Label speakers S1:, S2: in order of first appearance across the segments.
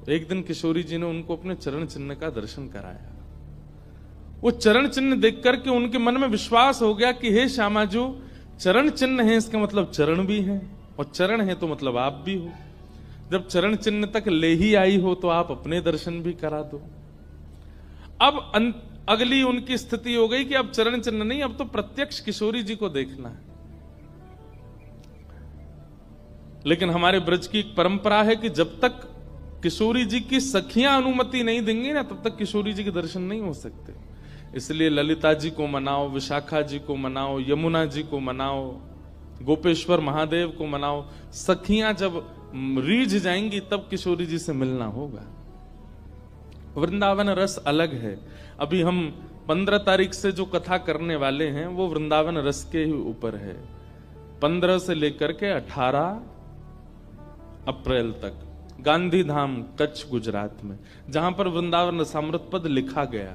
S1: एक दिन किशोरी जी ने उनको अपने चरण चिन्ह का दर्शन कराया। वो चरण चिन्ह देख करके उनके मन में विश्वास हो गया कि हे श्यामा जो चरण चिन्ह है, इसका मतलब चरण भी है, और चरण है तो मतलब आप भी हो। जब चरण चिन्ह तक ले ही आई हो तो आप अपने दर्शन भी करा दो। अब अगली उनकी स्थिति हो गई कि अब चरण चिन्ह नहीं, अब तो प्रत्यक्ष किशोरी जी को देखना है। लेकिन हमारे ब्रज की एक परंपरा है कि जब तक किशोरी जी की सखियां अनुमति नहीं देंगी ना, तब तक किशोरी जी के दर्शन नहीं हो सकते। इसलिए ललिता जी को मनाओ, विशाखा जी को मनाओ, यमुना जी को मनाओ, गोपेश्वर महादेव को मनाओ। सखियां जब रीझ जाएंगी तब किशोरी जी से मिलना होगा। वृंदावन रस अलग है। अभी हम 15 तारीख से जो कथा करने वाले हैं वो वृंदावन रस के ही ऊपर है। 15 से लेकर के 18 अप्रैल तक गांधी धाम कच्छ गुजरात में, जहां पर वृंदावन रसामृत पद लिखा गया,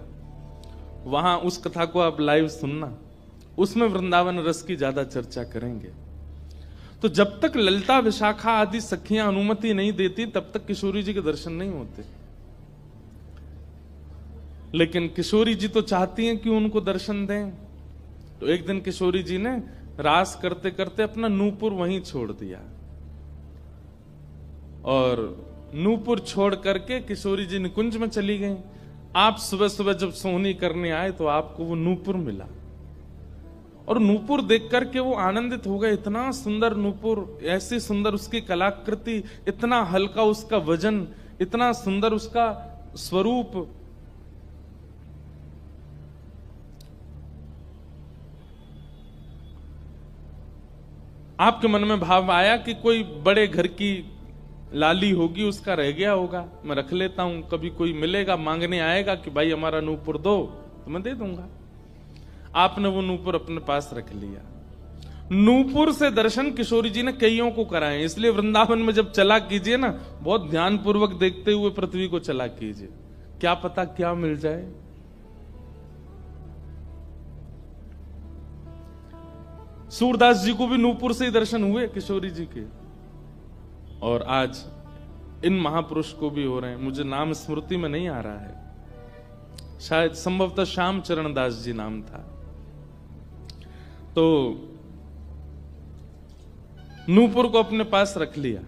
S1: वहां उस कथा को आप लाइव सुनना। उसमें वृंदावन रस की ज्यादा चर्चा करेंगे। तो जब तक ललिता विशाखा आदि सखियां अनुमति नहीं देती तब तक किशोरी जी के दर्शन नहीं होते। लेकिन किशोरी जी तो चाहती हैं कि उनको दर्शन दें। तो एक दिन किशोरी जी ने रास करते करते अपना नूपुर वहीं छोड़ दिया, और नूपुर छोड़ करके किशोरी जी निकुंज में चली गई। आप सुबह सुबह जब सोहनी करने आए तो आपको वो नूपुर मिला, और नूपुर देख करके वो आनंदित हो गए। इतना सुंदर नूपुर, ऐसी सुंदर उसकी कलाकृति, इतना हल्का उसका वजन, इतना सुंदर उसका स्वरूप। आपके मन में भाव आया कि कोई बड़े घर की लाली होगी, उसका रह गया होगा, मैं रख लेता हूं, कभी कोई मिलेगा मांगने आएगा कि भाई हमारा नूपुर दो तो मैं दे दूंगा। आपने वो नूपुर अपने पास रख लिया। नूपुर से दर्शन किशोरी जी ने कईयों को कराए। इसलिए वृंदावन में जब चला कीजिए ना, बहुत ध्यानपूर्वक देखते हुए पृथ्वी को चला कीजिए, क्या पता क्या मिल जाए। सूरदास जी को भी नूपुर से ही दर्शन हुए किशोरी जी के, और आज इन महापुरुष को भी हो रहे हैं। मुझे नाम स्मृति में नहीं आ रहा है, शायद संभवतः श्याम चरण दास जी नाम था। तो नूपुर को अपने पास रख लिया।